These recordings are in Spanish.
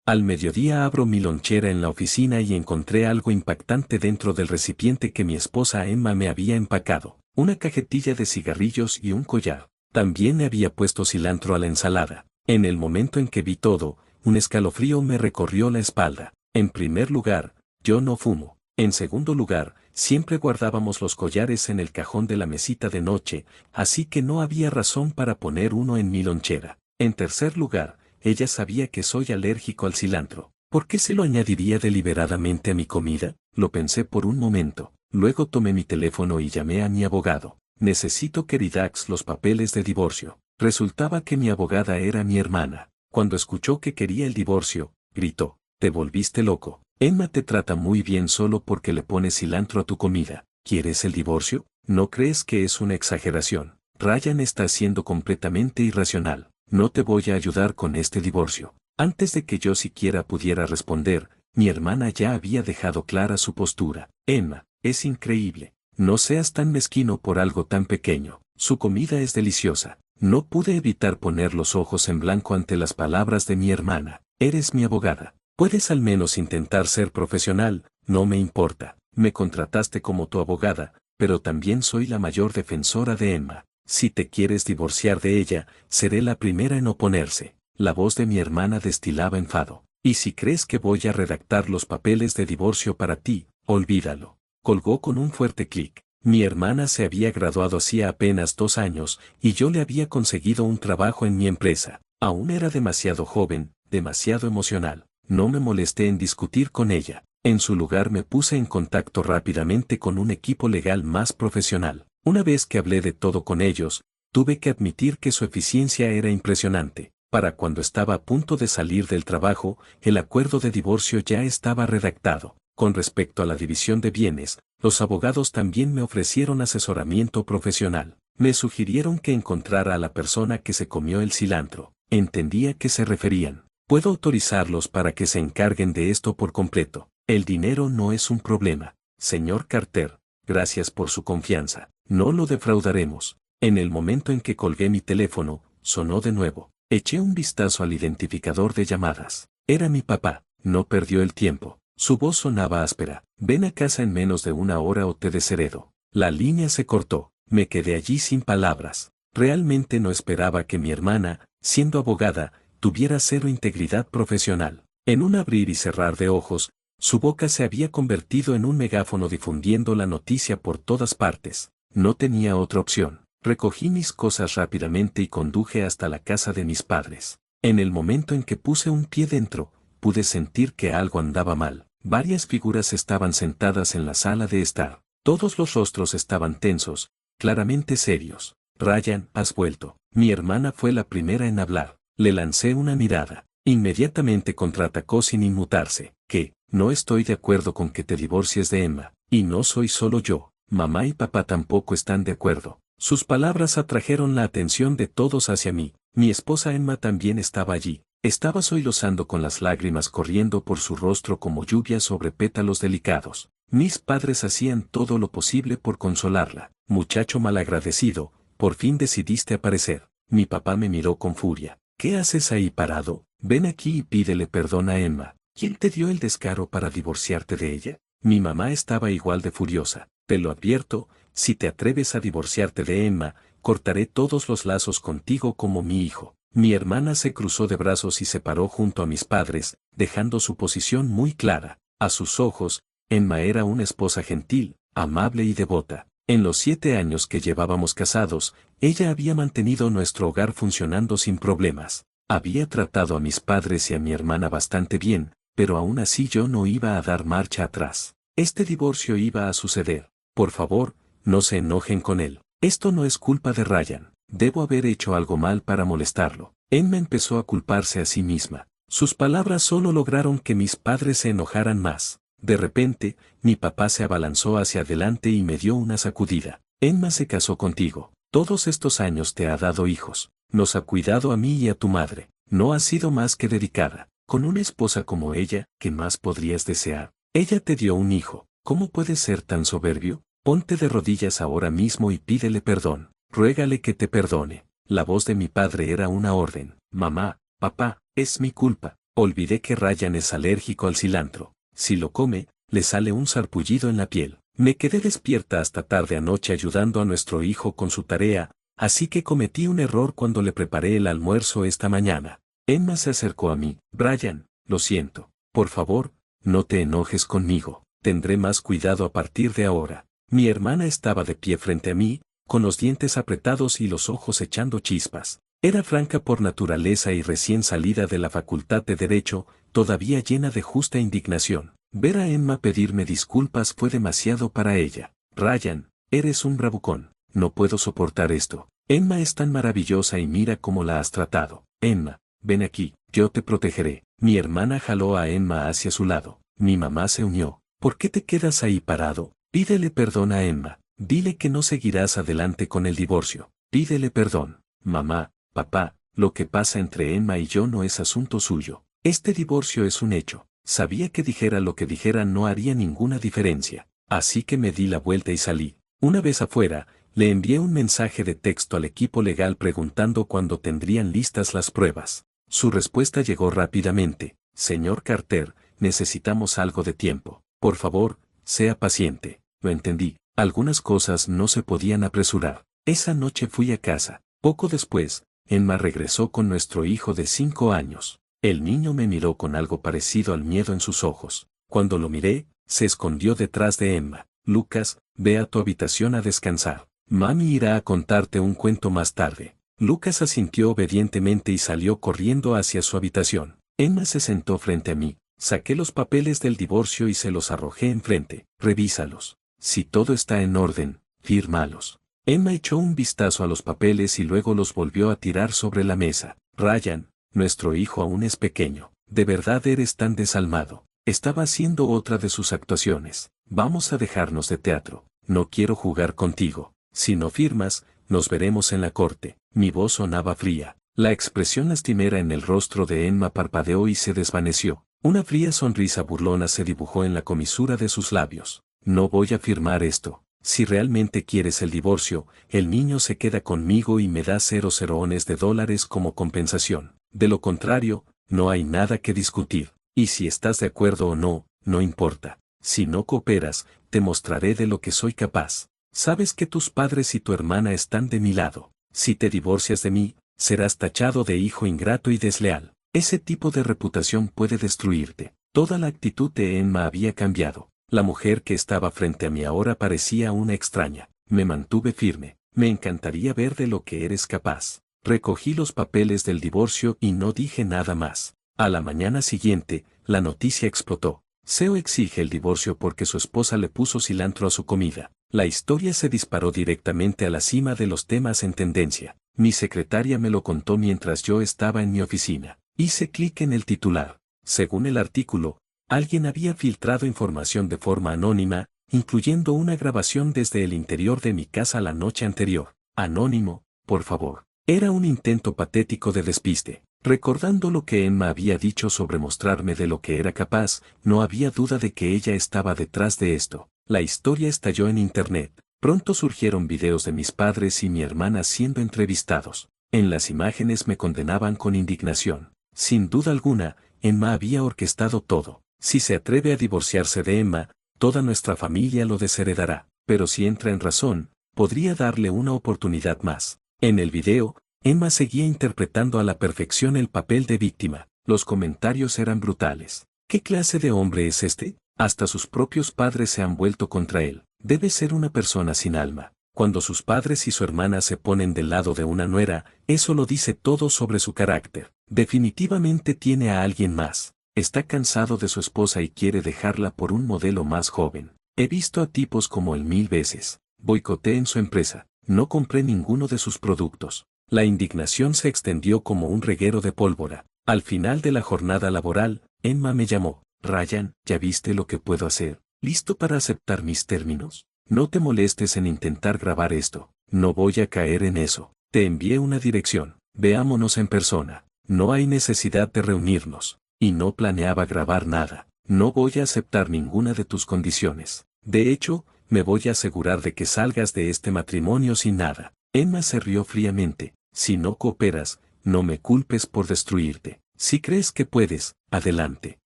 Al mediodía abro mi lonchera en la oficina y encontré algo impactante dentro del recipiente que mi esposa Emma me había empacado. Una cajetilla de cigarrillos y un collar. También le había puesto cilantro a la ensalada. En el momento en que vi todo, un escalofrío me recorrió la espalda. En primer lugar, yo no fumo. En segundo lugar, siempre guardábamos los collares en el cajón de la mesita de noche, así que no había razón para poner uno en mi lonchera. En tercer lugar, ella sabía que soy alérgico al cilantro. ¿Por qué se lo añadiría deliberadamente a mi comida? Lo pensé por un momento. Luego tomé mi teléfono y llamé a mi abogado. Necesito que redax los papeles de divorcio. Resultaba que mi abogada era mi hermana. Cuando escuchó que quería el divorcio, gritó: «Te volviste loco. Emma te trata muy bien solo porque le pones cilantro a tu comida. ¿Quieres el divorcio? ¿No crees que es una exageración? Ryan está siendo completamente irracional. No te voy a ayudar con este divorcio». Antes de que yo siquiera pudiera responder, mi hermana ya había dejado clara su postura. «Emma, es increíble. No seas tan mezquino por algo tan pequeño. Su comida es deliciosa». No pude evitar poner los ojos en blanco ante las palabras de mi hermana. «Eres mi abogada. Puedes al menos intentar ser profesional, no me importa. Me contrataste como tu abogada, pero también soy la mayor defensora de Emma. Si te quieres divorciar de ella, seré la primera en oponerse». La voz de mi hermana destilaba enfado. «Y si crees que voy a redactar los papeles de divorcio para ti, olvídalo». Colgó con un fuerte clic. Mi hermana se había graduado hacía apenas 2 años y yo le había conseguido un trabajo en mi empresa. Aún era demasiado joven, demasiado emocional. No me molesté en discutir con ella. En su lugar me puse en contacto rápidamente con un equipo legal más profesional. Una vez que hablé de todo con ellos, tuve que admitir que su eficiencia era impresionante. Para cuando estaba a punto de salir del trabajo, el acuerdo de divorcio ya estaba redactado. Con respecto a la división de bienes, los abogados también me ofrecieron asesoramiento profesional. Me sugirieron que encontrara a la persona que se comió el cilantro. Entendí a qué se referían. Puedo autorizarlos para que se encarguen de esto por completo. El dinero no es un problema. Señor Carter, gracias por su confianza. No lo defraudaremos. En el momento en que colgué mi teléfono, sonó de nuevo. Eché un vistazo al identificador de llamadas. Era mi papá. No perdió el tiempo. Su voz sonaba áspera. «Ven a casa en menos de 1 hora o te desheredo». La línea se cortó. Me quedé allí sin palabras. Realmente no esperaba que mi hermana, siendo abogada, tuviera cero integridad profesional. En un abrir y cerrar de ojos, su boca se había convertido en un megáfono difundiendo la noticia por todas partes. No tenía otra opción. Recogí mis cosas rápidamente y conduje hasta la casa de mis padres. En el momento en que puse un pie dentro, pude sentir que algo andaba mal. Varias figuras estaban sentadas en la sala de estar. Todos los rostros estaban tensos, claramente serios. «Ryan, has vuelto». Mi hermana fue la primera en hablar. Le lancé una mirada. Inmediatamente contraatacó sin inmutarse. «¿Qué? No estoy de acuerdo con que te divorcies de Emma. Y no soy solo yo. Mamá y papá tampoco están de acuerdo». Sus palabras atrajeron la atención de todos hacia mí. Mi esposa Emma también estaba allí. Estaba sollozando con las lágrimas corriendo por su rostro como lluvia sobre pétalos delicados. Mis padres hacían todo lo posible por consolarla. «Muchacho malagradecido, por fin decidiste aparecer». Mi papá me miró con furia. «¿Qué haces ahí parado? Ven aquí y pídele perdón a Emma. ¿Quién te dio el descaro para divorciarte de ella?». Mi mamá estaba igual de furiosa. «Te lo advierto, si te atreves a divorciarte de Emma, cortaré todos los lazos contigo como mi hijo». Mi hermana se cruzó de brazos y se paró junto a mis padres, dejando su posición muy clara. A sus ojos, Emma era una esposa gentil, amable y devota. En los 7 años que llevábamos casados, ella había mantenido nuestro hogar funcionando sin problemas. Había tratado a mis padres y a mi hermana bastante bien, pero aún así yo no iba a dar marcha atrás. Este divorcio iba a suceder. Por favor, no se enojen con él. Esto no es culpa de Ryan. Debo haber hecho algo mal para molestarlo. Emma empezó a culparse a sí misma. Sus palabras solo lograron que mis padres se enojaran más. De repente, mi papá se abalanzó hacia adelante y me dio una sacudida. «Emma se casó contigo. Todos estos años te ha dado hijos. Nos ha cuidado a mí y a tu madre. No ha sido más que dedicada. Con una esposa como ella, ¿qué más podrías desear? Ella te dio un hijo. ¿Cómo puedes ser tan soberbio? Ponte de rodillas ahora mismo y pídele perdón. Ruégale que te perdone». La voz de mi padre era una orden. «Mamá, papá, es mi culpa. Olvidé que Ryan es alérgico al cilantro. Si lo come, le sale un sarpullido en la piel. Me quedé despierta hasta tarde anoche ayudando a nuestro hijo con su tarea, así que cometí un error cuando le preparé el almuerzo esta mañana. Emma se acercó a mí. Brian, lo siento. Por favor, no te enojes conmigo. Tendré más cuidado a partir de ahora. Mi hermana estaba de pie frente a mí, con los dientes apretados y los ojos echando chispas. Era franca por naturaleza y recién salida de la facultad de Derecho, todavía llena de justa indignación. Ver a Emma pedirme disculpas fue demasiado para ella. Ryan, eres un bravucón. No puedo soportar esto. Emma es tan maravillosa y mira cómo la has tratado. Emma, ven aquí, yo te protegeré. Mi hermana jaló a Emma hacia su lado. Mi mamá se unió. ¿Por qué te quedas ahí parado? Pídele perdón a Emma. Dile que no seguirás adelante con el divorcio. Pídele perdón. Mamá, papá, lo que pasa entre Emma y yo no es asunto suyo. Este divorcio es un hecho. Sabía que dijera lo que dijera no haría ninguna diferencia. Así que me di la vuelta y salí. Una vez afuera, le envié un mensaje de texto al equipo legal preguntando cuándo tendrían listas las pruebas. Su respuesta llegó rápidamente. Señor Carter, necesitamos algo de tiempo. Por favor, sea paciente. Lo entendí. Algunas cosas no se podían apresurar. Esa noche fui a casa. Poco después, Emma regresó con nuestro hijo de 5 años. El niño me miró con algo parecido al miedo en sus ojos. Cuando lo miré, se escondió detrás de Emma. Lucas, ve a tu habitación a descansar. Mami irá a contarte un cuento más tarde. Lucas asintió obedientemente y salió corriendo hacia su habitación. Emma se sentó frente a mí. Saqué los papeles del divorcio y se los arrojé enfrente. Revísalos. Si todo está en orden, fírmalos. Emma echó un vistazo a los papeles y luego los volvió a tirar sobre la mesa. Ryan, nuestro hijo aún es pequeño. De verdad eres tan desalmado. Estaba haciendo otra de sus actuaciones. Vamos a dejarnos de teatro. No quiero jugar contigo. Si no firmas, nos veremos en la corte. Mi voz sonaba fría. La expresión lastimera en el rostro de Emma parpadeó y se desvaneció. Una fría sonrisa burlona se dibujó en la comisura de sus labios. No voy a firmar esto. Si realmente quieres el divorcio, el niño se queda conmigo y me da $0 como compensación. De lo contrario, no hay nada que discutir. Y si estás de acuerdo o no, no importa. Si no cooperas, te mostraré de lo que soy capaz. Sabes que tus padres y tu hermana están de mi lado. Si te divorcias de mí, serás tachado de hijo ingrato y desleal. Ese tipo de reputación puede destruirte. Toda la actitud de Emma había cambiado. La mujer que estaba frente a mí ahora parecía una extraña. Me mantuve firme. Me encantaría ver de lo que eres capaz. Recogí los papeles del divorcio y no dije nada más. A la mañana siguiente, la noticia explotó. Seo exige el divorcio porque su esposa le puso cilantro a su comida. La historia se disparó directamente a la cima de los temas en tendencia. Mi secretaria me lo contó mientras yo estaba en mi oficina. Hice clic en el titular. Según el artículo, alguien había filtrado información de forma anónima, incluyendo una grabación desde el interior de mi casa la noche anterior. Anónimo, por favor. Era un intento patético de despiste. Recordando lo que Emma había dicho sobre mostrarme de lo que era capaz, no había duda de que ella estaba detrás de esto. La historia estalló en internet. Pronto surgieron videos de mis padres y mi hermana siendo entrevistados. En las imágenes me condenaban con indignación. Sin duda alguna, Emma había orquestado todo. Si se atreve a divorciarse de Emma, toda nuestra familia lo desheredará. Pero si entra en razón, podría darle una oportunidad más. En el video, Emma seguía interpretando a la perfección el papel de víctima. Los comentarios eran brutales. ¿Qué clase de hombre es este? Hasta sus propios padres se han vuelto contra él. Debe ser una persona sin alma. Cuando sus padres y su hermana se ponen del lado de una nuera, eso lo dice todo sobre su carácter. Definitivamente tiene a alguien más. Está cansado de su esposa y quiere dejarla por un modelo más joven. He visto a tipos como él 1000 veces. Boicoté en su empresa. No compré ninguno de sus productos. La indignación se extendió como un reguero de pólvora. Al final de la jornada laboral, Emma me llamó. Ryan, ¿ya viste lo que puedo hacer? ¿Listo para aceptar mis términos? No te molestes en intentar grabar esto. No voy a caer en eso. Te envié una dirección. Veámonos en persona. No hay necesidad de reunirnos. Y no planeaba grabar nada. No voy a aceptar ninguna de tus condiciones. De hecho, me voy a asegurar de que salgas de este matrimonio sin nada. Emma se rió fríamente. Si no cooperas, no me culpes por destruirte. Si crees que puedes, adelante,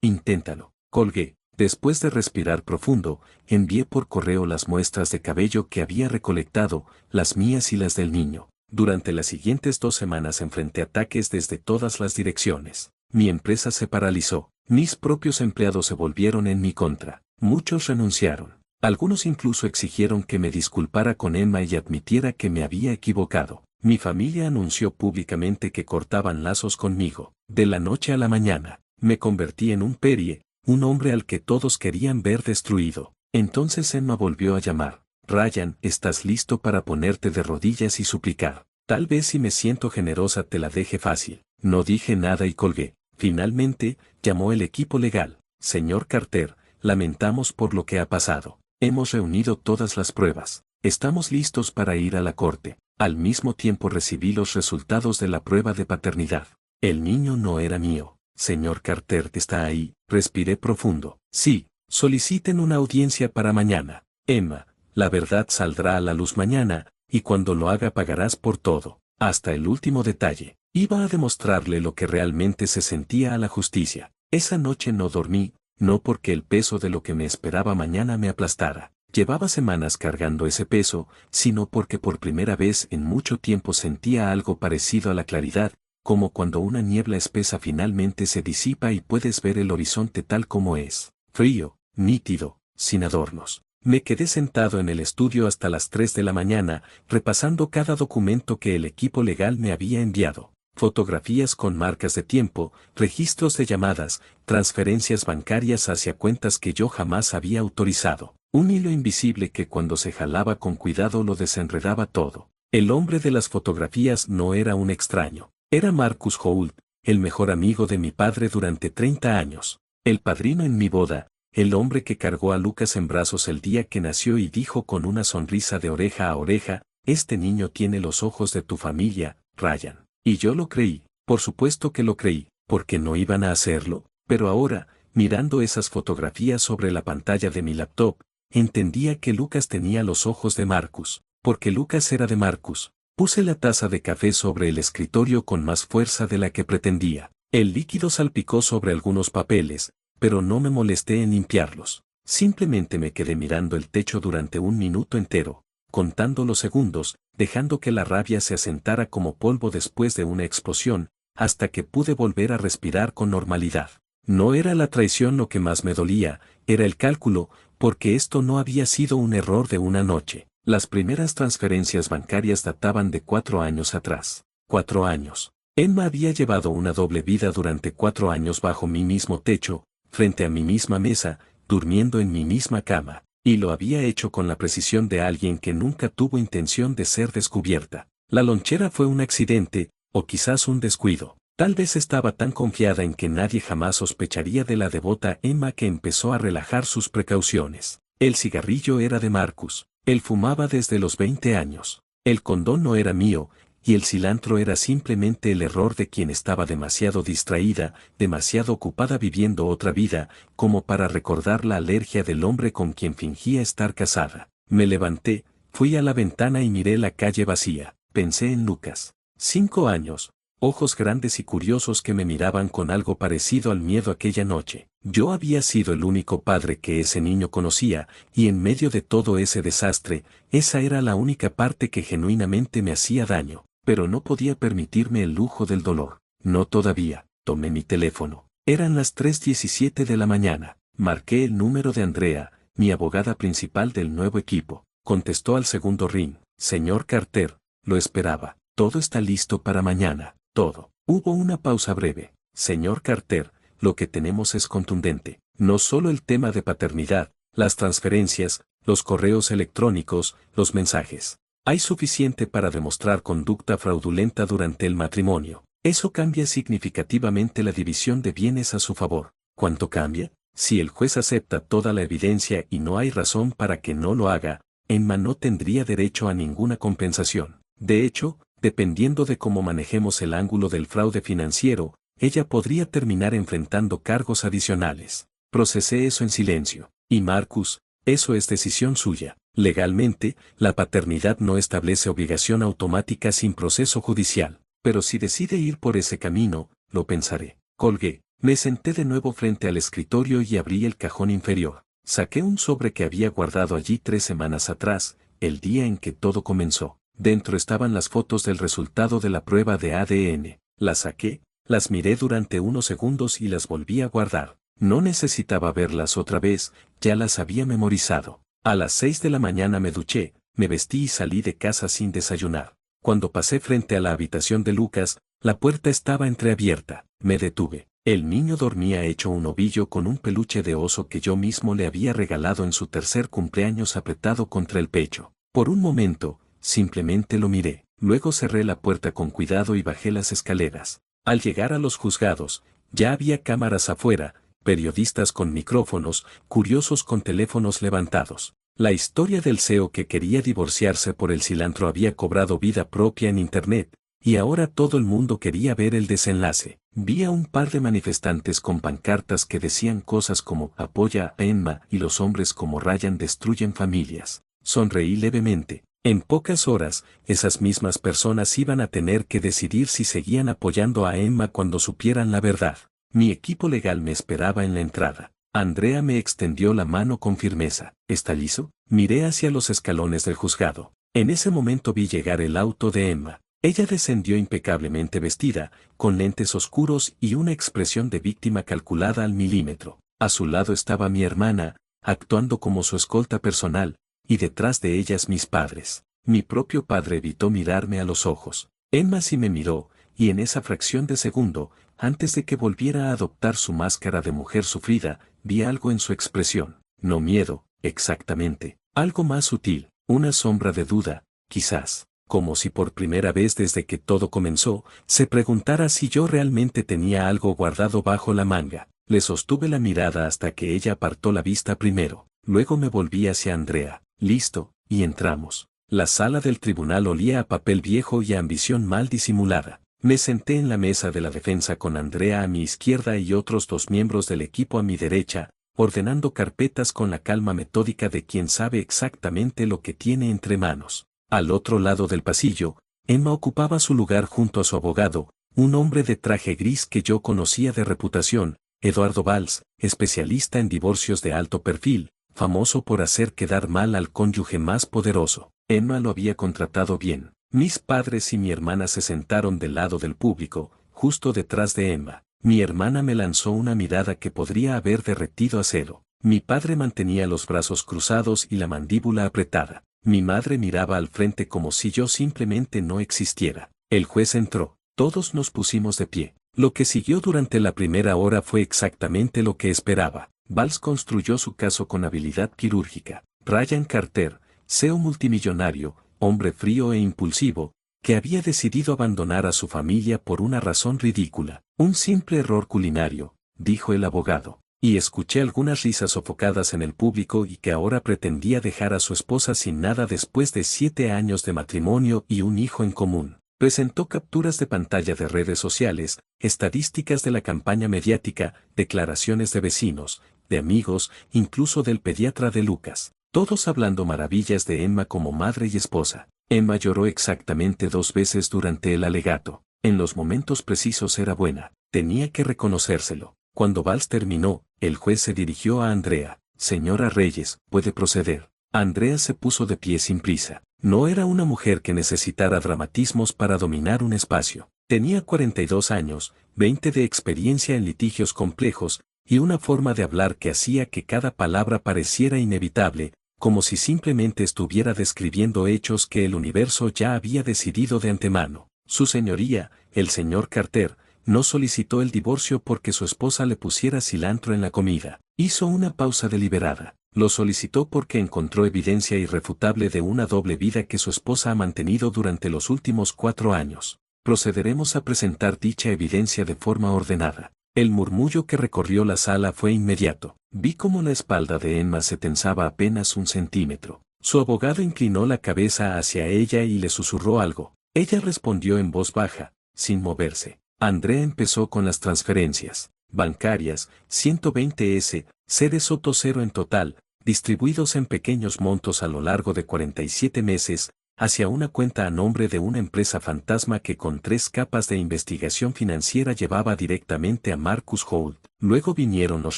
inténtalo. Colgué. Después de respirar profundo, envié por correo las muestras de cabello que había recolectado, las mías y las del niño. Durante las siguientes 2 semanas enfrenté ataques desde todas las direcciones. Mi empresa se paralizó. Mis propios empleados se volvieron en mi contra. Muchos renunciaron. Algunos incluso exigieron que me disculpara con Emma y admitiera que me había equivocado. Mi familia anunció públicamente que cortaban lazos conmigo. De la noche a la mañana, me convertí en un paria, un hombre al que todos querían ver destruido. Entonces Emma volvió a llamar. Ryan, ¿estás listo para ponerte de rodillas y suplicar? Tal vez si me siento generosa te la deje fácil. No dije nada y colgué. Finalmente, llamó el equipo legal. Señor Carter, lamentamos por lo que ha pasado. Hemos reunido todas las pruebas. Estamos listos para ir a la corte. Al mismo tiempo recibí los resultados de la prueba de paternidad. El niño no era mío. Señor Carter, ¿está ahí? Respiré profundo. Sí, soliciten una audiencia para mañana. Emma, la verdad saldrá a la luz mañana, y cuando lo haga pagarás por todo, hasta el último detalle. Iba a demostrarle lo que realmente se sentía a la justicia. Esa noche no dormí, no porque el peso de lo que me esperaba mañana me aplastara. Llevaba semanas cargando ese peso, sino porque por primera vez en mucho tiempo sentía algo parecido a la claridad, como cuando una niebla espesa finalmente se disipa y puedes ver el horizonte tal como es, frío, nítido, sin adornos. Me quedé sentado en el estudio hasta las 3 de la mañana, repasando cada documento que el equipo legal me había enviado. Fotografías con marcas de tiempo, registros de llamadas, transferencias bancarias hacia cuentas que yo jamás había autorizado. Un hilo invisible que cuando se jalaba con cuidado lo desenredaba todo. El hombre de las fotografías no era un extraño. Era Marcus Hoult, el mejor amigo de mi padre durante 30 años. El padrino en mi boda, el hombre que cargó a Lucas en brazos el día que nació y dijo con una sonrisa de oreja a oreja, este niño tiene los ojos de tu familia, Ryan. Y yo lo creí, por supuesto que lo creí, porque no iban a hacerlo, pero ahora, mirando esas fotografías sobre la pantalla de mi laptop, entendía que Lucas tenía los ojos de Marcus, porque Lucas era de Marcus. Puse la taza de café sobre el escritorio con más fuerza de la que pretendía. El líquido salpicó sobre algunos papeles, pero no me molesté en limpiarlos. Simplemente me quedé mirando el techo durante 1 minuto entero, contando los segundos, dejando que la rabia se asentara como polvo después de una explosión, hasta que pude volver a respirar con normalidad. No era la traición lo que más me dolía, era el cálculo, porque esto no había sido un error de una noche. Las primeras transferencias bancarias databan de 4 años atrás. 4 años. Emma había llevado una doble vida durante 4 años bajo mi mismo techo, frente a mi misma mesa, durmiendo en mi misma cama, y lo había hecho con la precisión de alguien que nunca tuvo intención de ser descubierta. La lonchera fue un accidente, o quizás un descuido. Tal vez estaba tan confiada en que nadie jamás sospecharía de la devota Emma que empezó a relajar sus precauciones. El cigarrillo era de Marcus. Él fumaba desde los 20 años. El condón no era mío, y el cilantro era simplemente el error de quien estaba demasiado distraída, demasiado ocupada viviendo otra vida, como para recordar la alergia del hombre con quien fingía estar casada. Me levanté, fui a la ventana y miré la calle vacía. Pensé en Lucas. 5 años. Ojos grandes y curiosos que me miraban con algo parecido al miedo aquella noche. Yo había sido el único padre que ese niño conocía, y en medio de todo ese desastre, esa era la única parte que genuinamente me hacía daño, pero no podía permitirme el lujo del dolor. No todavía. Tomé mi teléfono. Eran las 3:17 de la mañana. Marqué el número de Andrea, mi abogada principal del nuevo equipo. Contestó al segundo ring. Señor Carter, lo esperaba. Todo está listo para mañana. Todo. Hubo una pausa breve. Señor Carter, lo que tenemos es contundente. No solo el tema de paternidad, las transferencias, los correos electrónicos, los mensajes. Hay suficiente para demostrar conducta fraudulenta durante el matrimonio. Eso cambia significativamente la división de bienes a su favor. ¿Cuánto cambia? Si el juez acepta toda la evidencia y no hay razón para que no lo haga, Emma no tendría derecho a ninguna compensación. De hecho, dependiendo de cómo manejemos el ángulo del fraude financiero, ella podría terminar enfrentando cargos adicionales. Procesé eso en silencio. Y Marcus, eso es decisión suya. Legalmente, la paternidad no establece obligación automática sin proceso judicial, pero si decide ir por ese camino, lo pensaré. Colgué. Me senté de nuevo frente al escritorio y abrí el cajón inferior. Saqué un sobre que había guardado allí 3 semanas atrás, el día en que todo comenzó. Dentro estaban las fotos del resultado de la prueba de ADN. Las saqué, las miré durante unos segundos y las volví a guardar. No necesitaba verlas otra vez, ya las había memorizado. A las 6 de la mañana me duché, me vestí y salí de casa sin desayunar. Cuando pasé frente a la habitación de Lucas, la puerta estaba entreabierta. Me detuve. El niño dormía hecho un ovillo con un peluche de oso que yo mismo le había regalado en su tercer cumpleaños apretado contra el pecho. Por un momento, simplemente lo miré. Luego cerré la puerta con cuidado y bajé las escaleras. Al llegar a los juzgados, ya había cámaras afuera, periodistas con micrófonos, curiosos con teléfonos levantados. La historia del CEO que quería divorciarse por el cilantro había cobrado vida propia en Internet, y ahora todo el mundo quería ver el desenlace. Vi a un par de manifestantes con pancartas que decían cosas como «Apoya a Emma» y «Los hombres como Ryan destruyen familias». Sonreí levemente. En pocas horas, esas mismas personas iban a tener que decidir si seguían apoyando a Emma cuando supieran la verdad. Mi equipo legal me esperaba en la entrada. Andrea me extendió la mano con firmeza. ¿Está listo? Miré hacia los escalones del juzgado. En ese momento vi llegar el auto de Emma. Ella descendió impecablemente vestida, con lentes oscuros y una expresión de víctima calculada al milímetro. A su lado estaba mi hermana, actuando como su escolta personal, y detrás de ellas mis padres. Mi propio padre evitó mirarme a los ojos. Emma sí me miró, y en esa fracción de segundo, antes de que volviera a adoptar su máscara de mujer sufrida, vi algo en su expresión. No miedo, exactamente. Algo más sutil, una sombra de duda, quizás. Como si por primera vez desde que todo comenzó, se preguntara si yo realmente tenía algo guardado bajo la manga. Le sostuve la mirada hasta que ella apartó la vista primero. Luego me volví hacia Andrea. Listo, y entramos. La sala del tribunal olía a papel viejo y a ambición mal disimulada. Me senté en la mesa de la defensa con Andrea a mi izquierda y otros 2 miembros del equipo a mi derecha, ordenando carpetas con la calma metódica de quien sabe exactamente lo que tiene entre manos. Al otro lado del pasillo, Emma ocupaba su lugar junto a su abogado, un hombre de traje gris que yo conocía de reputación, Eduardo Valls, especialista en divorcios de alto perfil, famoso por hacer quedar mal al cónyuge más poderoso. Emma lo había contratado bien. Mis padres y mi hermana se sentaron del lado del público, justo detrás de Emma. Mi hermana me lanzó una mirada que podría haber derretido acero. Mi padre mantenía los brazos cruzados y la mandíbula apretada. Mi madre miraba al frente como si yo simplemente no existiera. El juez entró. Todos nos pusimos de pie. Lo que siguió durante la primera hora fue exactamente lo que esperaba. Valls construyó su caso con habilidad quirúrgica. Ryan Carter, CEO multimillonario, hombre frío e impulsivo, que había decidido abandonar a su familia por una razón ridícula. Un simple error culinario, dijo el abogado. Y escuché algunas risas sofocadas en el público y que ahora pretendía dejar a su esposa sin nada después de 7 años de matrimonio y un hijo en común. Presentó capturas de pantalla de redes sociales, estadísticas de la campaña mediática, declaraciones de vecinos, de amigos, incluso del pediatra de Lucas. Todos hablando maravillas de Emma como madre y esposa. Emma lloró exactamente 2 veces durante el alegato. En los momentos precisos era buena, tenía que reconocérselo. Cuando Valls terminó, el juez se dirigió a Andrea. Señora Reyes, puede proceder. Andrea se puso de pie sin prisa. No era una mujer que necesitara dramatismos para dominar un espacio. Tenía 42 años, 20 de experiencia en litigios complejos, y una forma de hablar que hacía que cada palabra pareciera inevitable, como si simplemente estuviera describiendo hechos que el universo ya había decidido de antemano. Su señoría, el señor Carter, no solicitó el divorcio porque su esposa le pusiera cilantro en la comida. Hizo una pausa deliberada. Lo solicitó porque encontró evidencia irrefutable de una doble vida que su esposa ha mantenido durante los últimos 4 años. Procederemos a presentar dicha evidencia de forma ordenada. El murmullo que recorrió la sala fue inmediato. Vi cómo la espalda de Emma se tensaba apenas 1 centímetro. Su abogado inclinó la cabeza hacia ella y le susurró algo. Ella respondió en voz baja, sin moverse. Andrea empezó con las transferencias bancarias, 120 sedes Soto cero en total, distribuidos en pequeños montos a lo largo de 47 meses, hacia una cuenta a nombre de una empresa fantasma que con 3 capas de investigación financiera llevaba directamente a Marcus Holt. Luego vinieron los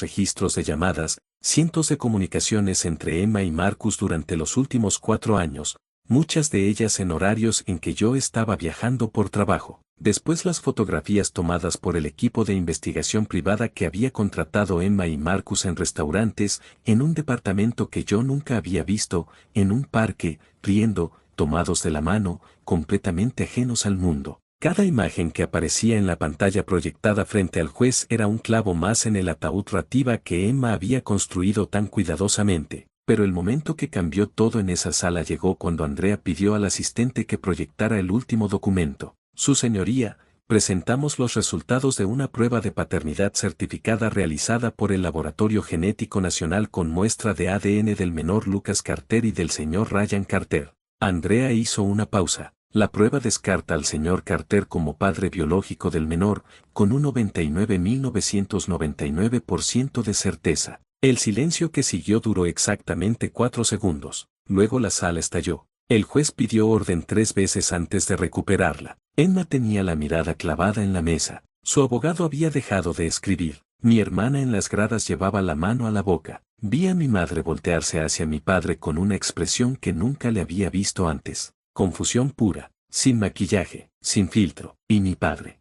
registros de llamadas, cientos de comunicaciones entre Emma y Marcus durante los últimos 4 años, muchas de ellas en horarios en que yo estaba viajando por trabajo. Después las fotografías tomadas por el equipo de investigación privada que había contratado Emma y Marcus en restaurantes, en un departamento que yo nunca había visto, en un parque, riendo, tomados de la mano, completamente ajenos al mundo. Cada imagen que aparecía en la pantalla proyectada frente al juez era un clavo más en el ataúd rativa que Emma había construido tan cuidadosamente. Pero el momento que cambió todo en esa sala llegó cuando Andrea pidió al asistente que proyectara el último documento. Su señoría, presentamos los resultados de una prueba de paternidad certificada realizada por el Laboratorio Genético Nacional con muestra de ADN del menor Lucas Carter y del señor Ryan Carter. Andrea hizo una pausa. La prueba descarta al señor Carter como padre biológico del menor, con un 99.999% de certeza. El silencio que siguió duró exactamente 4 segundos. Luego la sala estalló. El juez pidió orden 3 veces antes de recuperarla. Emma tenía la mirada clavada en la mesa. Su abogado había dejado de escribir. Mi hermana en las gradas llevaba la mano a la boca. Vi a mi madre voltearse hacia mi padre con una expresión que nunca le había visto antes. Confusión pura, sin maquillaje, sin filtro. Y mi padre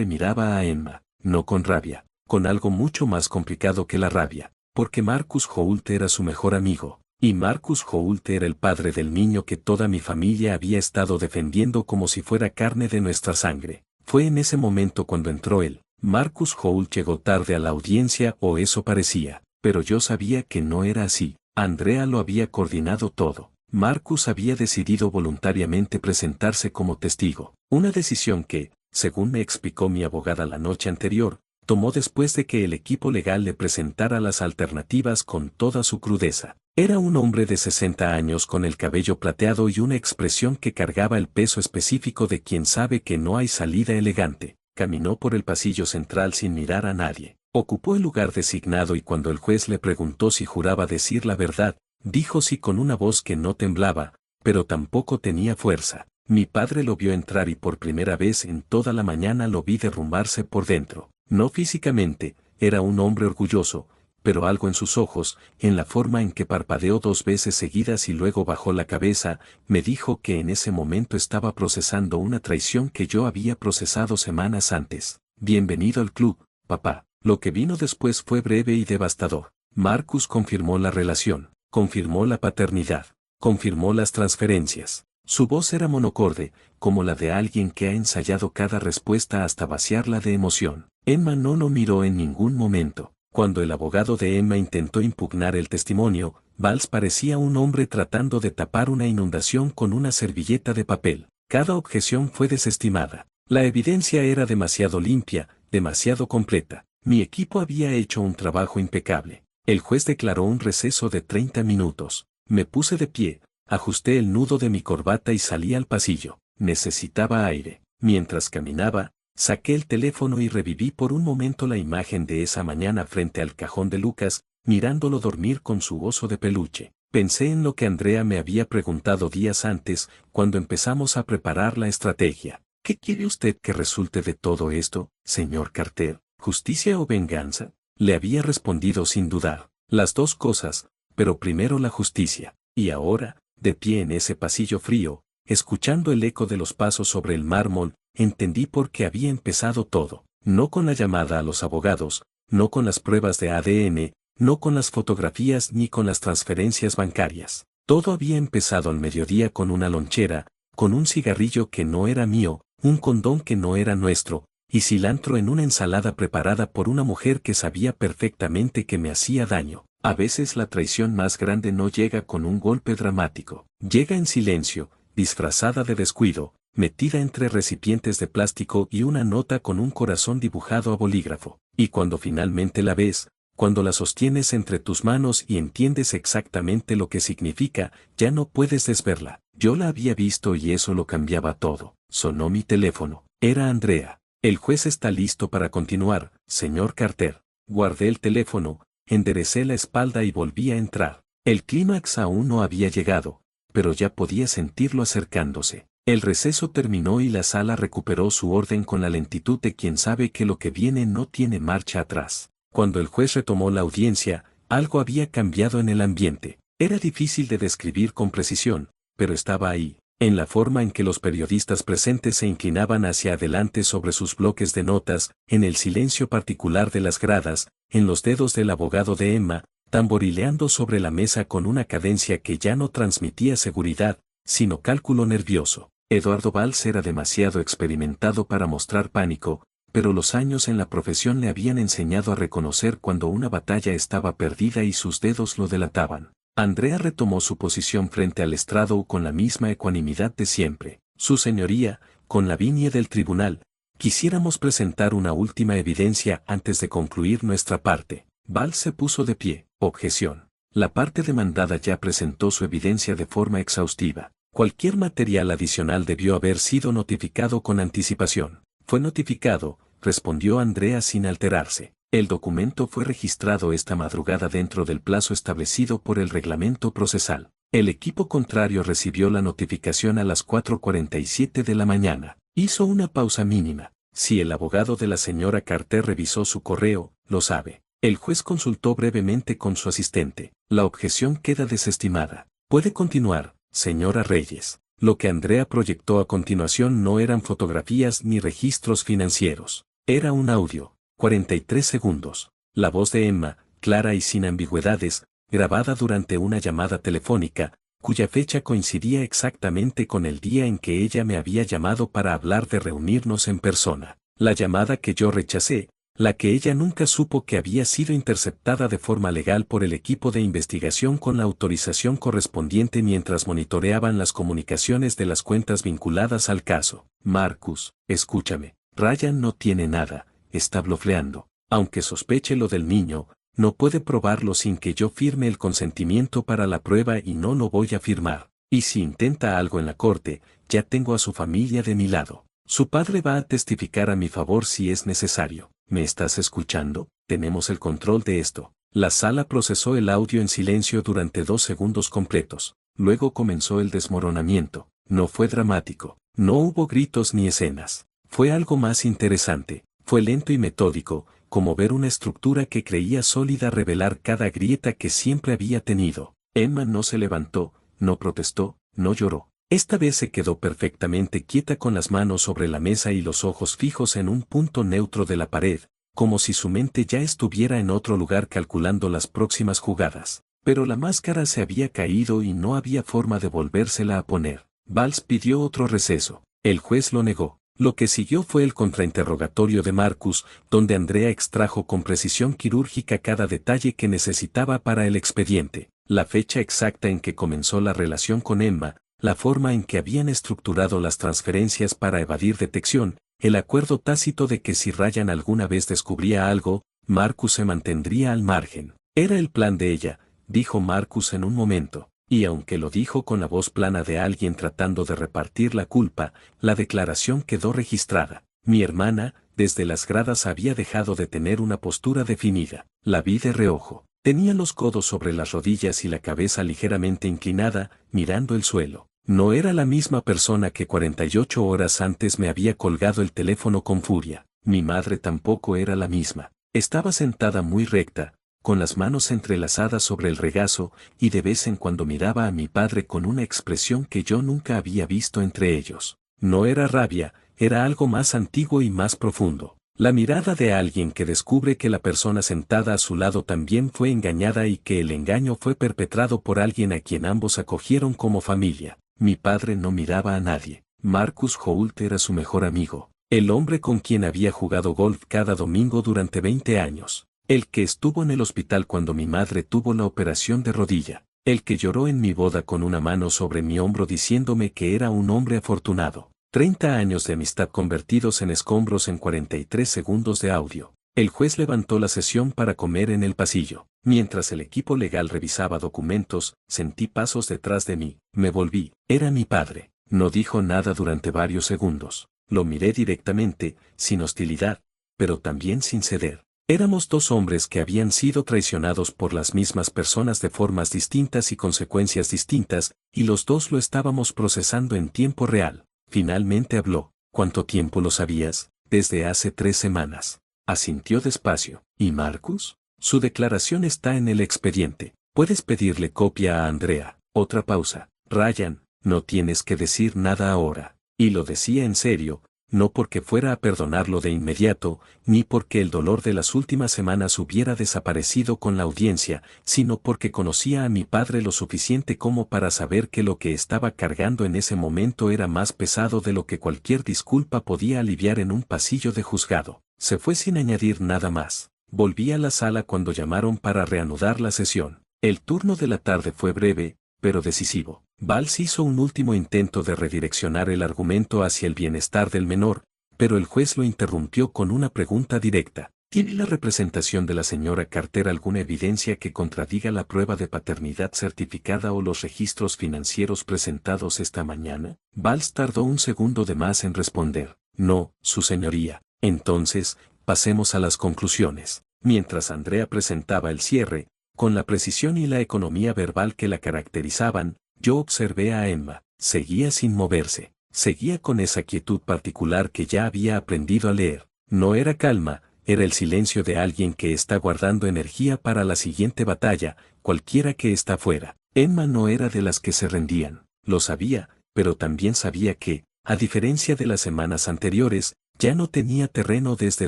miraba a Emma, no con rabia, con algo mucho más complicado que la rabia, porque Marcus Holt era su mejor amigo. Y Marcus Holt era el padre del niño que toda mi familia había estado defendiendo como si fuera carne de nuestra sangre. Fue en ese momento cuando entró él. Marcus Holt llegó tarde a la audiencia, o eso parecía, pero yo sabía que no era así. Andrea lo había coordinado todo. Marcus había decidido voluntariamente presentarse como testigo. Una decisión que, según me explicó mi abogada la noche anterior, tomó después de que el equipo legal le presentara las alternativas con toda su crudeza. Era un hombre de 60 años con el cabello plateado y una expresión que cargaba el peso específico de quien sabe que no hay salida elegante. Caminó por el pasillo central sin mirar a nadie. Ocupó el lugar designado y cuando el juez le preguntó si juraba decir la verdad, dijo sí con una voz que no temblaba, pero tampoco tenía fuerza. Mi padre lo vio entrar y por primera vez en toda la mañana lo vi derrumbarse por dentro. No físicamente, era un hombre orgulloso, pero algo en sus ojos, en la forma en que parpadeó 2 veces seguidas y luego bajó la cabeza, me dijo que en ese momento estaba procesando una traición que yo había procesado semanas antes. Bienvenido al club, papá. Lo que vino después fue breve y devastador. Marcus confirmó la relación, confirmó la paternidad, confirmó las transferencias. Su voz era monocorde, como la de alguien que ha ensayado cada respuesta hasta vaciarla de emoción. Emma no lo miró en ningún momento. Cuando el abogado de Emma intentó impugnar el testimonio, Valls parecía un hombre tratando de tapar una inundación con una servilleta de papel. Cada objeción fue desestimada. La evidencia era demasiado limpia, demasiado completa. Mi equipo había hecho un trabajo impecable. El juez declaró un receso de 30 minutos. Me puse de pie, ajusté el nudo de mi corbata y salí al pasillo. Necesitaba aire. Mientras caminaba, saqué el teléfono y reviví por un momento la imagen de esa mañana frente al cajón de Lucas, mirándolo dormir con su oso de peluche. Pensé en lo que Andrea me había preguntado días antes, cuando empezamos a preparar la estrategia. ¿Qué quiere usted que resulte de todo esto, señor Carter? ¿Justicia o venganza? Le había respondido sin dudar. Las 2 cosas, pero primero la justicia. Y ahora, de pie en ese pasillo frío, escuchando el eco de los pasos sobre el mármol, entendí por qué había empezado todo. No con la llamada a los abogados, no con las pruebas de ADN, no con las fotografías ni con las transferencias bancarias. Todo había empezado al mediodía con una lonchera, con un cigarrillo que no era mío, un condón que no era nuestro, y cilantro en una ensalada preparada por una mujer que sabía perfectamente que me hacía daño. A veces la traición más grande no llega con un golpe dramático. Llega en silencio, disfrazada de descuido, metida entre recipientes de plástico y una nota con un corazón dibujado a bolígrafo. Y cuando finalmente la ves, cuando la sostienes entre tus manos y entiendes exactamente lo que significa, ya no puedes desverla. Yo la había visto y eso lo cambiaba todo. Sonó mi teléfono. Era Andrea. El juez está listo para continuar, señor Carter. Guardé el teléfono, enderecé la espalda y volví a entrar. El clímax aún no había llegado, pero ya podía sentirlo acercándose. El receso terminó y la sala recuperó su orden con la lentitud de quien sabe que lo que viene no tiene marcha atrás. Cuando el juez retomó la audiencia, algo había cambiado en el ambiente. Era difícil de describir con precisión, pero estaba ahí, en la forma en que los periodistas presentes se inclinaban hacia adelante sobre sus bloques de notas, en el silencio particular de las gradas, en los dedos del abogado de Emma, tamborileando sobre la mesa con una cadencia que ya no transmitía seguridad, sino cálculo nervioso. Eduardo Valls era demasiado experimentado para mostrar pánico, pero los años en la profesión le habían enseñado a reconocer cuando una batalla estaba perdida y sus dedos lo delataban. Andrea retomó su posición frente al estrado con la misma ecuanimidad de siempre. Su señoría, con la venia del tribunal, quisiéramos presentar una última evidencia antes de concluir nuestra parte. Valls se puso de pie. Objeción. La parte demandada ya presentó su evidencia de forma exhaustiva. Cualquier material adicional debió haber sido notificado con anticipación. Fue notificado, respondió Andrea sin alterarse. El documento fue registrado esta madrugada dentro del plazo establecido por el reglamento procesal. El equipo contrario recibió la notificación a las 4:47 de la mañana. Hizo una pausa mínima. Si el abogado de la señora Carter revisó su correo, lo sabe. El juez consultó brevemente con su asistente. La objeción queda desestimada. Puede continuar, señora Reyes. Lo que Andrea proyectó a continuación no eran fotografías ni registros financieros. Era un audio. 43 segundos. La voz de Emma, clara y sin ambigüedades, grabada durante una llamada telefónica, cuya fecha coincidía exactamente con el día en que ella me había llamado para hablar de reunirnos en persona. La llamada que yo rechacé, la que ella nunca supo que había sido interceptada de forma legal por el equipo de investigación con la autorización correspondiente mientras monitoreaban las comunicaciones de las cuentas vinculadas al caso. Marcus, escúchame, Ryan no tiene nada, está blofeando. Aunque sospeche lo del niño, no puede probarlo sin que yo firme el consentimiento para la prueba y no lo voy a firmar. Y si intenta algo en la corte, ya tengo a su familia de mi lado. Su padre va a testificar a mi favor si es necesario. ¿Me estás escuchando? Tenemos el control de esto. La sala procesó el audio en silencio durante 2 segundos completos. Luego comenzó el desmoronamiento. No fue dramático. No hubo gritos ni escenas. Fue algo más interesante. Fue lento y metódico, como ver una estructura que creía sólida revelar cada grieta que siempre había tenido. Emma no se levantó, no protestó, no lloró. Esta vez se quedó perfectamente quieta con las manos sobre la mesa y los ojos fijos en un punto neutro de la pared, como si su mente ya estuviera en otro lugar calculando las próximas jugadas. Pero la máscara se había caído y no había forma de volvérsela a poner. Valls pidió otro receso. El juez lo negó. Lo que siguió fue el contrainterrogatorio de Marcus, donde Andrea extrajo con precisión quirúrgica cada detalle que necesitaba para el expediente, la fecha exacta en que comenzó la relación con Emma, la forma en que habían estructurado las transferencias para evadir detección, el acuerdo tácito de que si Ryan alguna vez descubría algo, Marcus se mantendría al margen. Era el plan de ella, dijo Marcus en un momento. Y aunque lo dijo con la voz plana de alguien tratando de repartir la culpa, la declaración quedó registrada. Mi hermana, desde las gradas había dejado de tener una postura definida. La vi de reojo. Tenía los codos sobre las rodillas y la cabeza ligeramente inclinada, mirando el suelo. No era la misma persona que 48 horas antes me había colgado el teléfono con furia. Mi madre tampoco era la misma. Estaba sentada muy recta, con las manos entrelazadas sobre el regazo, y de vez en cuando miraba a mi padre con una expresión que yo nunca había visto entre ellos. No era rabia, era algo más antiguo y más profundo. La mirada de alguien que descubre que la persona sentada a su lado también fue engañada y que el engaño fue perpetrado por alguien a quien ambos acogieron como familia. Mi padre no miraba a nadie. Marcus Hoult era su mejor amigo, el hombre con quien había jugado golf cada domingo durante 20 años. El que estuvo en el hospital cuando mi madre tuvo la operación de rodilla. El que lloró en mi boda con una mano sobre mi hombro diciéndome que era un hombre afortunado. 30 años de amistad convertidos en escombros en 43 segundos de audio. El juez levantó la sesión para comer en el pasillo. Mientras el equipo legal revisaba documentos, sentí pasos detrás de mí. Me volví. Era mi padre. No dijo nada durante varios segundos. Lo miré directamente, sin hostilidad, pero también sin ceder. Éramos dos hombres que habían sido traicionados por las mismas personas de formas distintas y consecuencias distintas, y los dos lo estábamos procesando en tiempo real. Finalmente habló. ¿Cuánto tiempo lo sabías? Desde hace 3 semanas. Asintió despacio. ¿Y Marcus? Su declaración está en el expediente. Puedes pedirle copia a Andrea. Otra pausa. Ryan, no tienes que decir nada ahora. Y lo decía en serio, no porque fuera a perdonarlo de inmediato, ni porque el dolor de las últimas semanas hubiera desaparecido con la audiencia, sino porque conocía a mi padre lo suficiente como para saber que lo que estaba cargando en ese momento era más pesado de lo que cualquier disculpa podía aliviar en un pasillo de juzgado. Se fue sin añadir nada más. Volví a la sala cuando llamaron para reanudar la sesión. El turno de la tarde fue breve, pero decisivo. Valls hizo un último intento de redireccionar el argumento hacia el bienestar del menor, pero el juez lo interrumpió con una pregunta directa. ¿Tiene la representación de la señora Carter alguna evidencia que contradiga la prueba de paternidad certificada o los registros financieros presentados esta mañana? Valls tardó un segundo de más en responder. No, su señoría. Entonces, pasemos a las conclusiones. Mientras Andrea presentaba el cierre, con la precisión y la economía verbal que la caracterizaban, yo observé a Emma. Seguía sin moverse. Seguía con esa quietud particular que ya había aprendido a leer. No era calma, era el silencio de alguien que está guardando energía para la siguiente batalla, cualquiera que está fuera. Emma no era de las que se rendían. Lo sabía, pero también sabía que, a diferencia de las semanas anteriores, ya no tenía terreno desde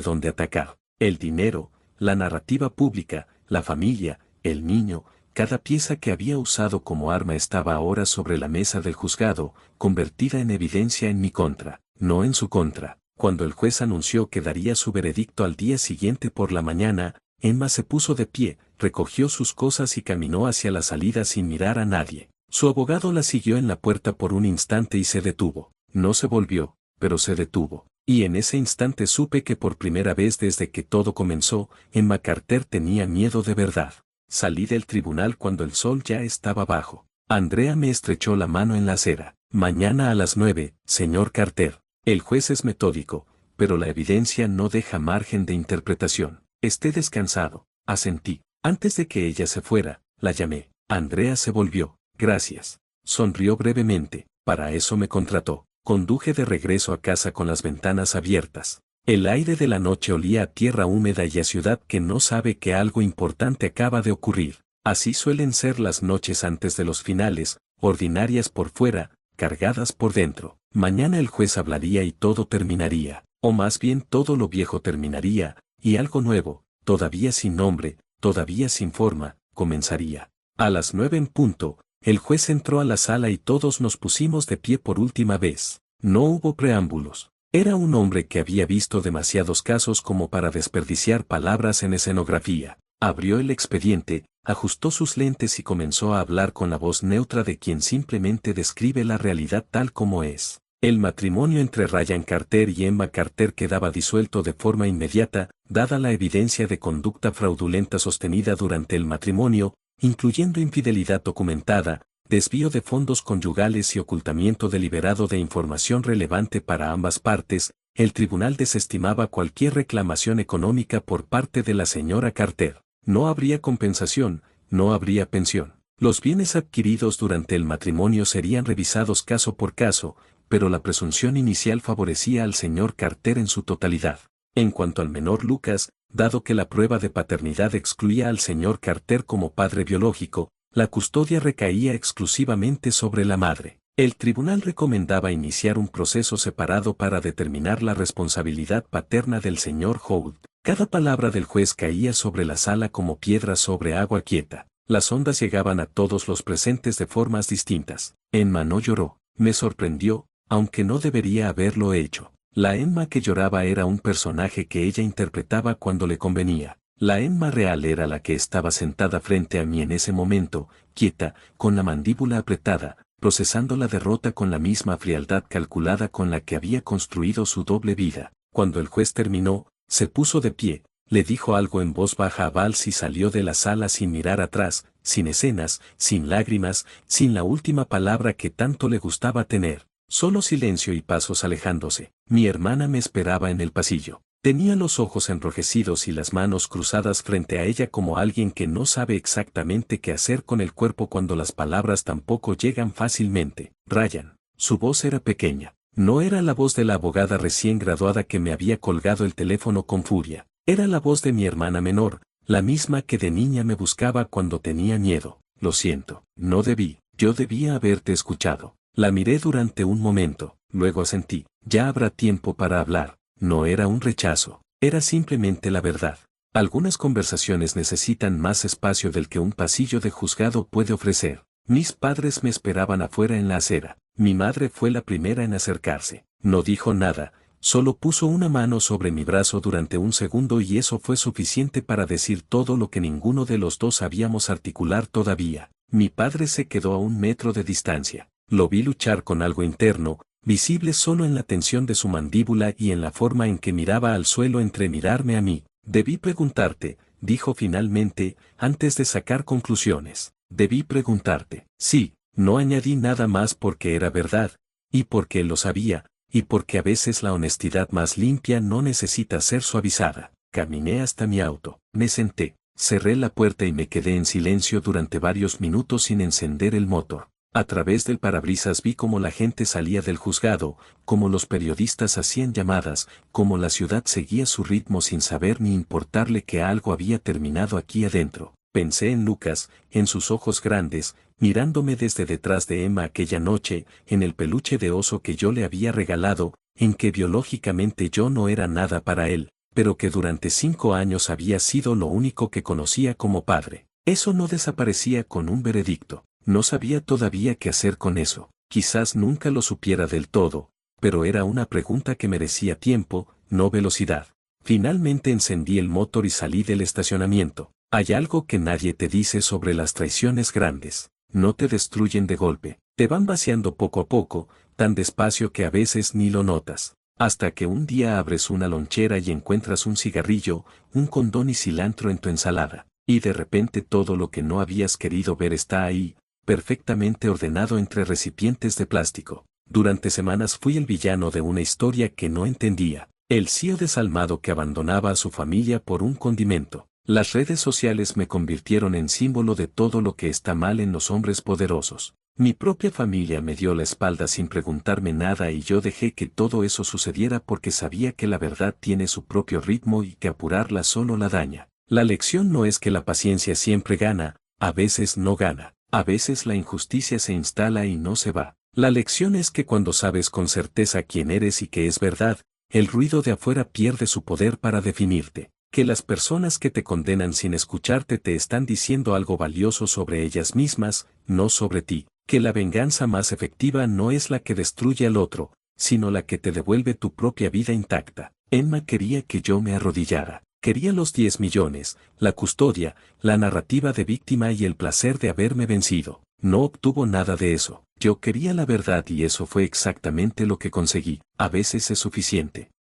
donde atacar. El dinero, la narrativa pública, la familia, el niño, cada pieza que había usado como arma estaba ahora sobre la mesa del juzgado, convertida en evidencia en mi contra, no en su contra. Cuando el juez anunció que daría su veredicto al día siguiente por la mañana, Emma se puso de pie, recogió sus cosas y caminó hacia la salida sin mirar a nadie. Su abogado la siguió en la puerta por un instante y se detuvo. No se volvió, pero se detuvo. Y en ese instante supe que por primera vez desde que todo comenzó, Emma Carter tenía miedo de verdad. Salí del tribunal cuando el sol ya estaba bajo. Andrea me estrechó la mano en la acera. Mañana a las 9, señor Carter. El juez es metódico, pero la evidencia no deja margen de interpretación. Esté descansado. Asentí. Antes de que ella se fuera, la llamé. Andrea se volvió. Gracias. Sonrió brevemente. Para eso me contrató. Conduje de regreso a casa con las ventanas abiertas. El aire de la noche olía a tierra húmeda y a ciudad que no sabe que algo importante acaba de ocurrir. Así suelen ser las noches antes de los finales, ordinarias por fuera, cargadas por dentro. Mañana el juez hablaría y todo terminaría, o más bien todo lo viejo terminaría, y algo nuevo, todavía sin nombre, todavía sin forma, comenzaría. A las 9 en punto, el juez entró a la sala y todos nos pusimos de pie por última vez. No hubo preámbulos. Era un hombre que había visto demasiados casos como para desperdiciar palabras en escenografía. Abrió el expediente, ajustó sus lentes y comenzó a hablar con la voz neutra de quien simplemente describe la realidad tal como es. El matrimonio entre Ryan Carter y Emma Carter quedaba disuelto de forma inmediata, dada la evidencia de conducta fraudulenta sostenida durante el matrimonio, incluyendo infidelidad documentada, desvío de fondos conyugales y ocultamiento deliberado de información relevante para ambas partes. El tribunal desestimaba cualquier reclamación económica por parte de la señora Carter. No habría compensación, no habría pensión. Los bienes adquiridos durante el matrimonio serían revisados caso por caso, pero la presunción inicial favorecía al señor Carter en su totalidad. En cuanto al menor Lucas, dado que la prueba de paternidad excluía al señor Carter como padre biológico, la custodia recaía exclusivamente sobre la madre. El tribunal recomendaba iniciar un proceso separado para determinar la responsabilidad paterna del señor Holt. Cada palabra del juez caía sobre la sala como piedras sobre agua quieta. Las ondas llegaban a todos los presentes de formas distintas. Emma no lloró. Me sorprendió, aunque no debería haberlo hecho. La Emma que lloraba era un personaje que ella interpretaba cuando le convenía. La Emma real era la que estaba sentada frente a mí en ese momento, quieta, con la mandíbula apretada, procesando la derrota con la misma frialdad calculada con la que había construido su doble vida. Cuando el juez terminó, se puso de pie, le dijo algo en voz baja a Valls y salió de la sala sin mirar atrás, sin escenas, sin lágrimas, sin la última palabra que tanto le gustaba tener. Solo silencio y pasos alejándose. Mi hermana me esperaba en el pasillo. Tenía los ojos enrojecidos y las manos cruzadas frente a ella como alguien que no sabe exactamente qué hacer con el cuerpo cuando las palabras tampoco llegan fácilmente. Ryan. Su voz era pequeña. No era la voz de la abogada recién graduada que me había colgado el teléfono con furia. Era la voz de mi hermana menor, la misma que de niña me buscaba cuando tenía miedo. Lo siento, no debí, yo debía haberte escuchado. La miré durante un momento, luego asentí. Ya habrá tiempo para hablar. No era un rechazo, era simplemente la verdad. Algunas conversaciones necesitan más espacio del que un pasillo de juzgado puede ofrecer. Mis padres me esperaban afuera en la acera. Mi madre fue la primera en acercarse. No dijo nada, solo puso una mano sobre mi brazo durante un segundo y eso fue suficiente para decir todo lo que ninguno de los dos sabíamos articular todavía. Mi padre se quedó a 1 metro de distancia. Lo vi luchar con algo interno, visible solo en la tensión de su mandíbula y en la forma en que miraba al suelo entre mirarme a mí. Debí preguntarte, dijo finalmente, antes de sacar conclusiones. Debí preguntarte. Sí, no añadí nada más porque era verdad, y porque él lo sabía, y porque a veces la honestidad más limpia no necesita ser suavizada. Caminé hasta mi auto, me senté, cerré la puerta y me quedé en silencio durante varios minutos sin encender el motor. A través del parabrisas vi cómo la gente salía del juzgado, cómo los periodistas hacían llamadas, cómo la ciudad seguía su ritmo sin saber ni importarle que algo había terminado aquí adentro. Pensé en Lucas, en sus ojos grandes, mirándome desde detrás de Emma aquella noche, en el peluche de oso que yo le había regalado, en que biológicamente yo no era nada para él, pero que durante 5 años había sido lo único que conocía como padre. Eso no desaparecía con un veredicto. No sabía todavía qué hacer con eso. Quizás nunca lo supiera del todo, pero era una pregunta que merecía tiempo, no velocidad. Finalmente encendí el motor y salí del estacionamiento. Hay algo que nadie te dice sobre las traiciones grandes. No te destruyen de golpe. Te van vaciando poco a poco, tan despacio que a veces ni lo notas. Hasta que un día abres una lonchera y encuentras un cigarrillo, un condón y cilantro en tu ensalada. Y de repente todo lo que no habías querido ver está ahí, perfectamente ordenado entre recipientes de plástico. Durante semanas fui el villano de una historia que no entendía. El CEO desalmado que abandonaba a su familia por un condimento. Las redes sociales me convirtieron en símbolo de todo lo que está mal en los hombres poderosos. Mi propia familia me dio la espalda sin preguntarme nada y yo dejé que todo eso sucediera porque sabía que la verdad tiene su propio ritmo y que apurarla solo la daña. La lección no es que la paciencia siempre gana, a veces no gana, a veces la injusticia se instala y no se va. La lección es que cuando sabes con certeza quién eres y que es verdad, el ruido de afuera pierde su poder para definirte. Que las personas que te condenan sin escucharte te están diciendo algo valioso sobre ellas mismas, no sobre ti. Que la venganza más efectiva no es la que destruye al otro, sino la que te devuelve tu propia vida intacta. Emma quería que yo me arrodillara. Quería los 10 millones, la custodia, la narrativa de víctima y el placer de haberme vencido. No obtuvo nada de eso. Yo quería la verdad y eso fue exactamente lo que conseguí. A veces es suficiente.